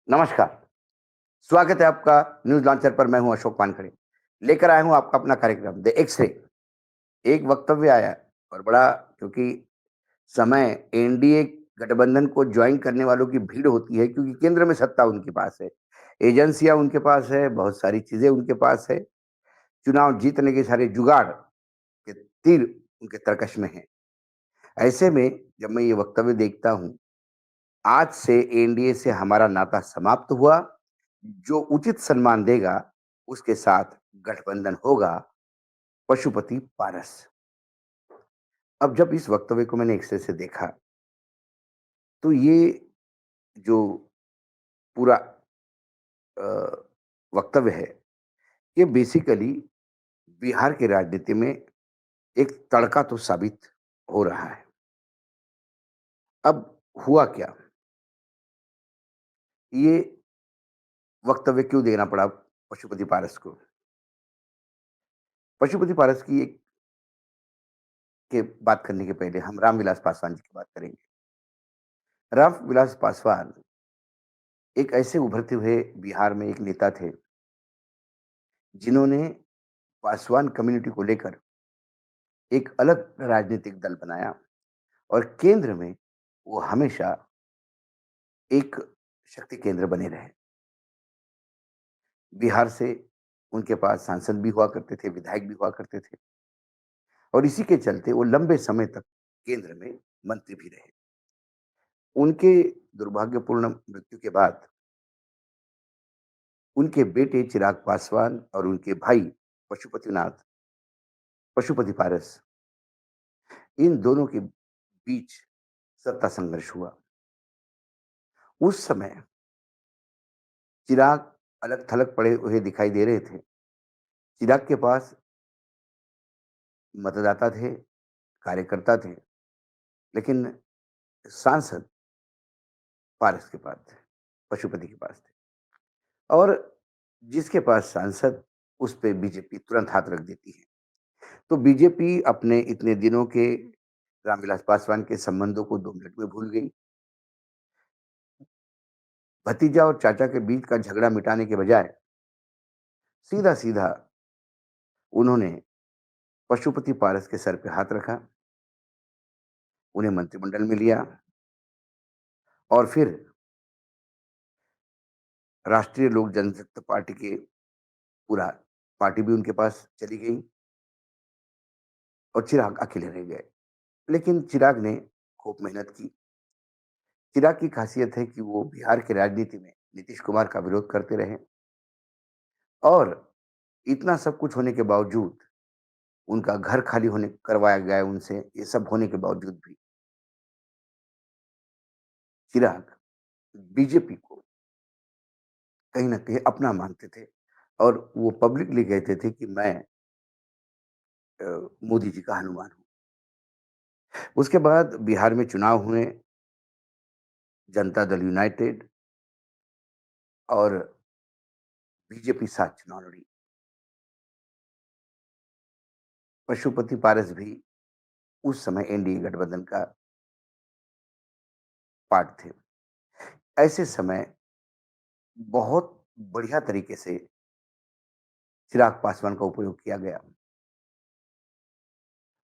नमस्कार, स्वागत है आपका न्यूज़ लॉन्चर पर। मैं हूं अशोक वानखड़े। लेकर आया हूं आपका अपना कार्यक्रम द एक्स-रे। एक वक्तव्य आया और बड़ा, क्योंकि समय एनडीए गठबंधन को जॉइन करने वालों की भीड़ होती है, क्योंकि केंद्र में सत्ता उनके पास है, एजेंसियाँ उनके पास है, बहुत सारी चीज़ें उनके पास है, चुनाव जीतने के सारे जुगाड़ के तीर उनके तरकश में हैं। ऐसे में जब मैं ये वक्तव्य देखता हूं, आज से एनडीए से हमारा नाता समाप्त हुआ, जो उचित सम्मान देगा, उसके साथ गठबंधन होगा, पशुपति पारस। अब जब इस वक्तव्य को मैंने एक से देखा, तो ये जो पूरा अ, वक्तव्य है, ये बेसिकली बिहार की राजनीति में एक तड़का तो साबित हो रहा है। अब हुआ क्या? ये वक्तव्य क्यों देना पड़ा पशुपति पारस को? पशुपति पारस की एक के बात करने के पहले हम रामविलास पासवान जी की बात करेंगे। रामविलास पासवान एक ऐसे उभरते हुए बिहार में एक नेता थे, जिन्होंने पासवान कम्युनिटी को लेकर एक अलग राजनीतिक दल बनाया और केंद्र में वो हमेशा एक शक्ति केंद्र बने रहे। बिहार से उनके पास सांसद भी हुआ करते थे, विधायक भी हुआ करते थे और इसी के चलते वो लंबे समय तक केंद्र में मंत्री भी रहे। उनके दुर्भाग्यपूर्ण मृत्यु के बाद उनके बेटे चिराग पासवान और उनके भाई पशुपतिनाथ पशुपति पारस, इन दोनों के बीच सत्ता संघर्ष हुआ। उस समय चिराग अलग-थलग पड़े हुए दिखाई दे रहे थे। चिराग के पास मतदाता थे, कार्यकर्ता थे, लेकिन सांसद पारस के पास थे, पशुपति के पास थे और जिसके पास सांसद, उस पे बीजेपी तुरंत हाथ रख देती है। तो बीजेपी अपने इतने दिनों के रामविलास पासवान के संबंधों को 2 मिनट में भूल गई। भतीजा और चाचा के बीच का झगड़ा मिटाने के बजाय सीधा-सीधा उन्होंने पशुपति पारस के सर पे हाथ रखा, उन्हें मंत्रिमंडल में लिया और फिर राष्ट्रीय लोक जनशक्ति पार्टी के पूरा पार्टी भी उनके पास चली गई और चिराग अकेले रह गए। लेकिन चिराग ने खूब मेहनत की। चिराग की खासियत है कि वो बिहार की राजनीति में नीतीश कुमार का विरोध करते रहे और इतना सब कुछ होने के बावजूद, उनका घर खाली होने करवाया गया है उनसे, ये सब होने के बावजूद भी चिराग बीजेपी को कहीं न कहीं अपना मानते थे और वो पब्लिकली कहते थे कि मैं मोदी जी का हनुमान हूँ। उसके बाद बिहार में चुनाव हुए, जनता दल यूनाइटेड और बीजेपी साथ चुनाव लड़ी। पशुपति पारस भी उस समय एनडीए गठबंधन का पार्ट थे। ऐसे समय बहुत बढ़िया तरीके से चिराग पासवान का उपयोग किया गया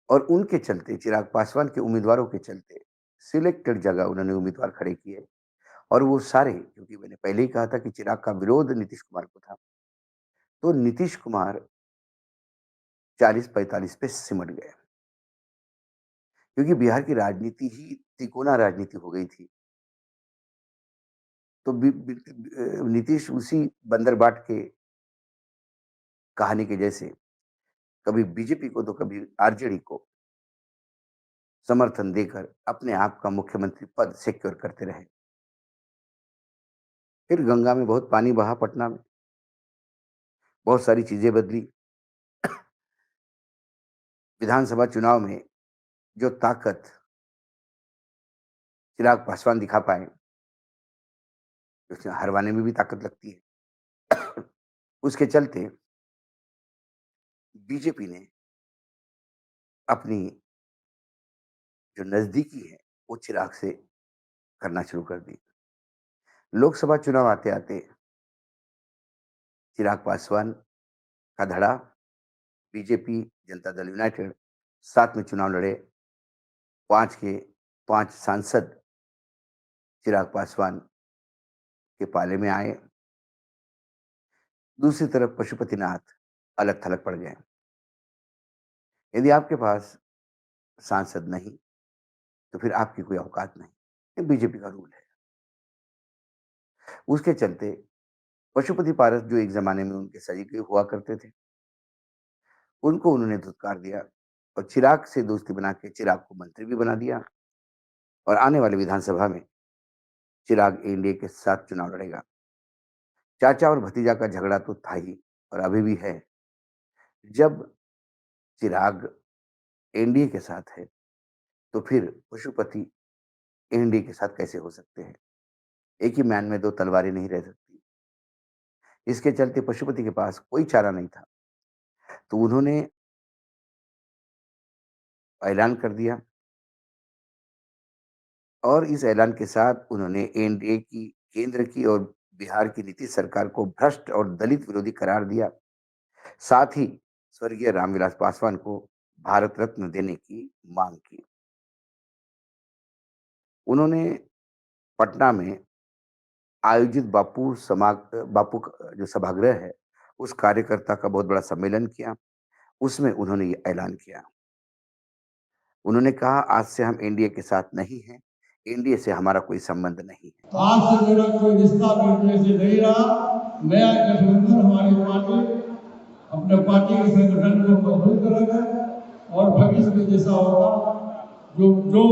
और उनके चलते, चिराग पासवान के उम्मीदवारों के चलते सिलेक्टेड जगह उन्होंने उम्मीदवार खड़े किए और वो सारे, क्योंकि मैंने पहले ही कहा था कि चिराग का विरोध नीतीश कुमार को था, तो नीतीश कुमार 40-45 पे सिमट गए, क्योंकि बिहार की राजनीति ही तिकोना राजनीति हो गई थी। तो नीतीश उसी बंदर बाट के कहानी के जैसे कभी बीजेपी को तो कभी आरजेडी को समर्थन देकर अपने आप का मुख्यमंत्री पद सिक्योर करते रहे। फिर गंगा में बहुत पानी बहा, पटना में बहुत सारी चीजें बदली। विधानसभा चुनाव में जो ताकत चिराग पासवान दिखा पाए, उसमें हरवाने में भी ताकत लगती है। उसके चलते बीजेपी ने अपनी जो नजदीकी है, वो चिराग से करना शुरू कर दी। लोकसभा चुनाव आते-आते चिराग पासवान का धड़ा, बीजेपी, जनता दल यूनाइटेड साथ में चुनाव लड़े। 5 के 5 सांसद चिराग पासवान के पाले में आए। दूसरी तरफ पशुपतिनाथ अलग-थलग पड़ गए। यदि आपके पास सांसद नहीं, तो फिर आपकी कोई औकात नहीं। ये बीजेपी का रूल है। उसके चलते पशुपति पारस जो एक ज़माने में उनके सरीके हुआ करते थे, उनको उन्होंने धुतकार दिया और चिराग से दोस्ती बना के चिराग को मंत्री भी बना दिया और आने वाली विधानसभा में चिराग एनडीए के साथ चुनाव लड़ेगा। चाचा और भतीजा का झगड़ा तो था ही और अभी भी है। जब चिराग एनडीए के साथ है, तो फिर पशुपति एनडीए के साथ कैसे हो सकते हैं? एक ही म्यान में 2 तलवारें नहीं रह सकती। इसके चलते पशुपति के पास कोई चारा नहीं था। तो उन्होंने ऐलान कर दिया और इस ऐलान के साथ उन्होंने एनडीए की केंद्र की और बिहार की नीतीश सरकार को भ्रष्ट और दलित विरोधी करार दिया। साथ ही स्वर्गीय रामविलास पासवान को भारत रत्न देने की मांग की। उन्होंने पटना में आयोजित बापू का जो सभागृह है, उस कार्यकर्ता का बहुत बड़ा सम्मेलन किया। उसमें उन्होंने ये ऐलान किया। उन्होंने कहा, आज से हम एनडीए के साथ नहीं हैं, एनडीए से हमारा कोई संबंध नहीं है। आज से मेरा कोई रिश्ता एनडीए से नहीं रहा। नया गठबंधन हमारी पार्टी अपने पार्टी के संगठन को मजबूत करेगा और भविष्य में जैसा होगा, जो जो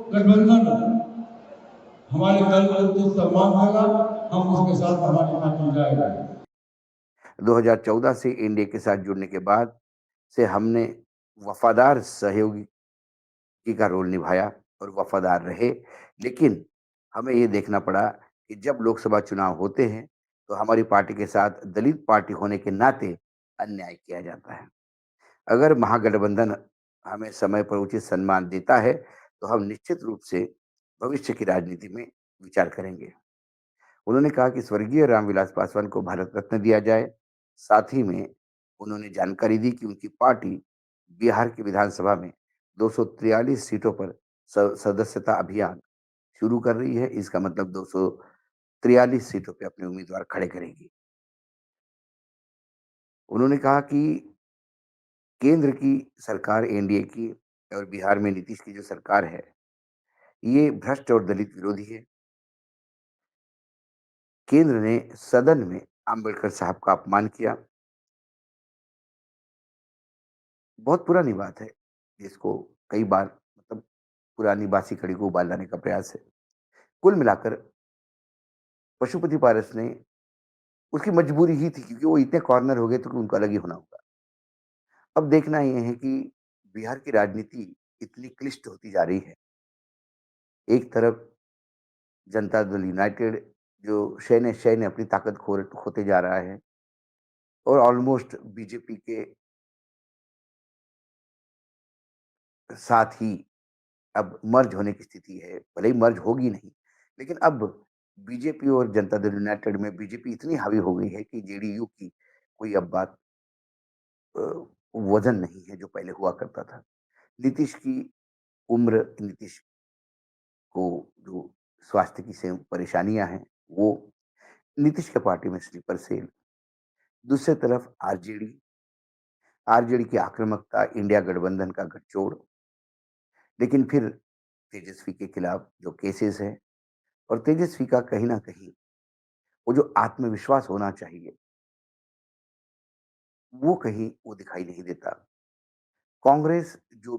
गठबंधन हमारे दल को उचित सम्मान देगा, हम उसके साथ हमारी पार्टी जाएगी। 2014 से एनडीए के साथ जुड़ने के बाद से हमने वफादार सहयोगी का रोल निभाया और वफादार रहे। लेकिन हमें ये देखना पड़ा कि जब लोकसभा चुनाव होते हैं, तो हमारी पार्टी के साथ दलित पार्टी होने के नाते अन्याय किया जाता है। अगर महागठबंधन हमें समय पर उचित सम्मान देता है, तो हम निश्चित रूप से भविष्य की राजनीति में विचार करेंगे। उन्होंने कहा कि स्वर्गीय रामविलास पासवान को भारत रत्न दिया जाए। साथ ही में उन्होंने जानकारी दी कि उनकी पार्टी बिहार की विधानसभा में 243 सीटों पर सदस्यता अभियान शुरू कर रही है। इसका मतलब 243 सीटों पे अपने उम्मीदवार खड़े करेगी। उन्होंने कहा कि केंद्र की सरकार एनडीए की और बिहार में नीतीश की जो सरकार है, ये भ्रष्ट और दलित विरोधी है। केंद्र ने सदन में अंबेडकर साहब का अपमान किया। बहुत पुरानी बात है, जिसको कई बार मतलब पुरानी बासी कड़ी को उबाल लाने का प्रयास है। कुल मिलाकर पशुपति पारस ने उसकी मजबूरी ही थी, क्योंकि वो इतने कॉर्नर हो गए तो कि उनको अलग ही होना होगा। अब देखना ये है कि बिहार की राजनीति इतनी क्लिष्ट होती जा रही है। एक तरफ जनता दल यूनाइटेड जो शय ने अपनी ताकत खोते जा रहा है और ऑलमोस्ट बीजेपी के साथ ही अब मर्ज होने की स्थिति है। भले ही मर्ज होगी नहीं, लेकिन अब बीजेपी और जनता दल यूनाइटेड में बीजेपी इतनी हावी हो गई है कि जेडीयू की कोई अब बात अ, वज़न नहीं है जो पहले हुआ करता था। नीतीश की उम्र, नीतीश को जो स्वास्थ्य की से परेशानियाँ हैं, वो नीतीश के पार्टी में स्लीपर सेल। दूसरी तरफ आरजेडी, आरजेडी की आक्रामकता, इंडिया गठबंधन का गठजोड़, लेकिन फिर तेजस्वी के खिलाफ जो केसेस हैं और तेजस्वी का कहीं न कहीं वो जो आत्मविश्वास होना चाहिए, वो कहीं वो दिखाई नहीं देता। कांग्रेस जो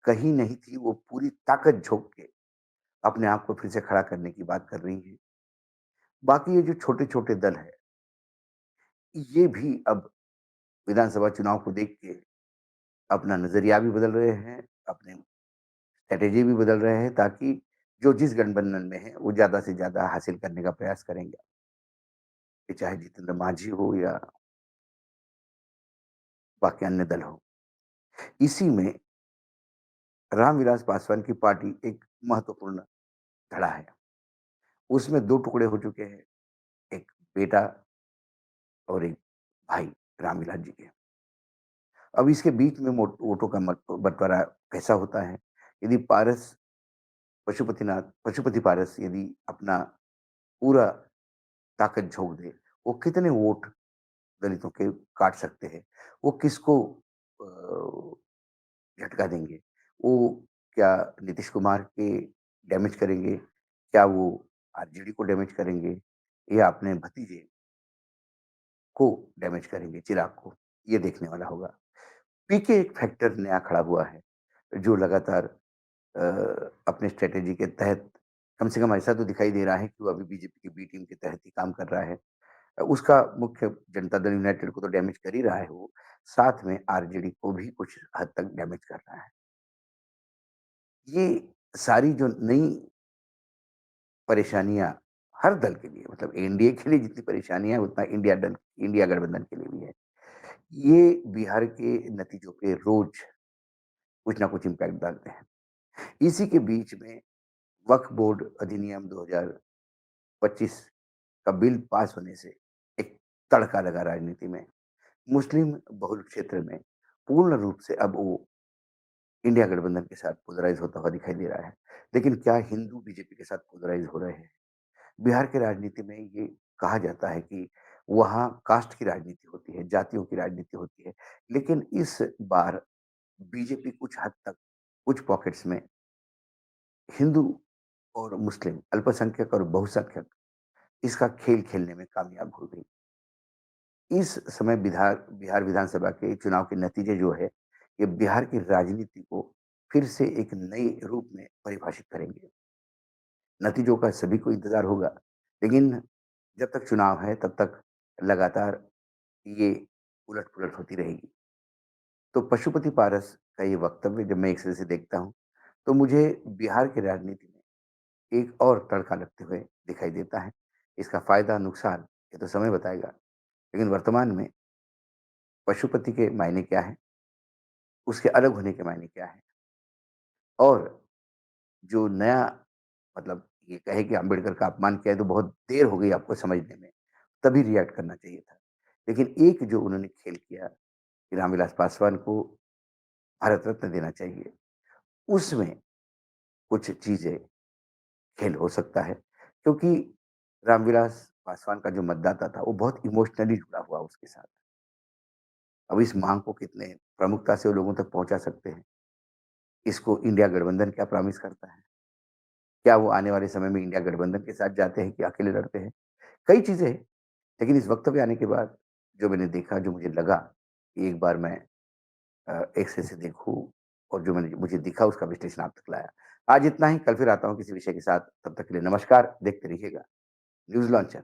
कहीं नहीं थी, वो पूरी ताकत झोंक के अपने आप को फिर से खड़ा करने की बात कर रही है। बाकी ये जो छोटे-छोटे दल हैं, ये भी अब विधानसभा चुनाव को देख के अपना नज़रिया भी बदल रहे हैं, अपने स्ट्रैटेजी भी बदल रहे हैं, ताकि जो जिस गठबंधन में है, वो ज़्यादा से ज़्यादा हासिल करने का प्रयास करेंगे। ये चाहे जितेंद्र मांझी हो या बाकी अन्य दल हो। इसी में रामविलास पासवान की पार्टी एक महत्वपूर्ण धड़ा है। उसमें 2 टुकड़े हो चुके हैं, एक बेटा और एक भाई रामविलास जी के। अब इसके बीच में वोटों का मत बँटवारा कैसा होता है? यदि पारस पशुपति पारस यदि अपना पूरा ताकत झोंक दे, वो कितने वोट दलितों के काट सकते हैं? वो किसको झटका देंगे? वो क्या नीतीश कुमार के डैमेज करेंगे? क्या वो आरजेडी को डैमेज करेंगे? या अपने भतीजे को डैमेज करेंगे, चिराग को? ये देखने वाला होगा। पीके एक फैक्टर नया खड़ा हुआ है, जो लगातार अ, अपने स्ट्रैटेजी के तहत कम से कम ऐसा तो दिखाई दे रहा है कि वो अभी बीजेपी की बी टीम के तहत ही काम कर रहा है। उसका मुख्य जनता दल यूनाइटेड को तो डैमेज कर ही रहा है वो, साथ में आरजेडी को भी कुछ हद तक डैमेज कर रहा है। ये सारी जो नई परेशानियाँ हर दल के लिए मतलब एनडीए के लिए जितनी परेशानियाँ है उतना इंडिया गठबंधन के लिए भी है। ये बिहार के नतीजों पे रोज़ कुछ ना कुछ इम्पैक्ट डालते हैं। इसी के बीच में वक्फ बोर्ड अधिनियम 2025 का बिल पास होने से एक तड़का लगा राजनीति में। मुस्लिम बहुल क्षेत्र में पूर्ण रूप से अब वो इंडिया गठबंधन के साथ पोलराइज़ होता हुआ दिखाई दे रहा है। लेकिन क्या हिंदू बीजेपी के साथ पोलराइज़ हो रहे हैं? बिहार की राजनीति में ये कहा जाता है कि वहाँ कास्ट की राजनीति होती है, जातियों की राजनीति होती है। लेकिन इस बार बीजेपी कुछ हद तक, कुछ पॉकेट्स में हिंदू और मुस्लिम, अल्पसंख्यक और बहुसंख्यक इसका खेल खेलने में कामयाब हो गई। इस समय बिहार विधानसभा के चुनाव के नतीजे जो है, ये बिहार की राजनीति को फिर से एक नए रूप में परिभाषित करेंगे। नतीजों का सभी को इंतज़ार होगा, लेकिन जब तक चुनाव है तब तक लगातार ये उलट-पुलट होती रहेगी। तो पशुपति पारस का ये वक्तव्य जब मैं एक सिरे से देखता हूँ, तो मुझे बिहार की राजनीति में एक और तड़का लगते हुए दिखाई देता है। इसका फ़ायदा, नुकसान ये तो समय बताएगा, लेकिन वर्तमान में पशुपति के मायने क्या हैं, उसके अलग होने के मायने क्या हैं और जो नया मतलब ये कहे कि अम्बेडकर का अपमान किया है तो बहुत देर हो गई आपको समझने में, तभी रिएक्ट करना चाहिए था। लेकिन एक जो उन्होंने खेल किया कि रामविलास पासवान को भारत रत्न देना चाहिए, उसमें कुछ चीज़ें खेल हो सकता है क्योंकि रामविलास पासवान का जो मतदाता था, वो बहुत इमोशनली जुड़ा हुआ उसके साथ। अब इस माँग को कितने प्रमुखता से वो लोगों तक पहुँचा सकते हैं, इसको इंडिया गठबंधन क्या प्रॉमिस करता है? क्या वो आने वाले समय में इंडिया गठबंधन के साथ जाते हैं कि अकेले लड़ते हैं? कई चीज़ें हैं, लेकिन इस वक्तव्य आने के बाद जो मैंने देखा, जो मुझे लगा कि एक बार मैं एक से देखूँ और जो मुझे दिखा उसका विश्लेषण आप तक लाया। आज इतना ही, कल फिर आता हूँ किसी विषय के साथ, तब तक के लिए नमस्कार, देखते रहिएगा न्यूज़ लॉन्चर।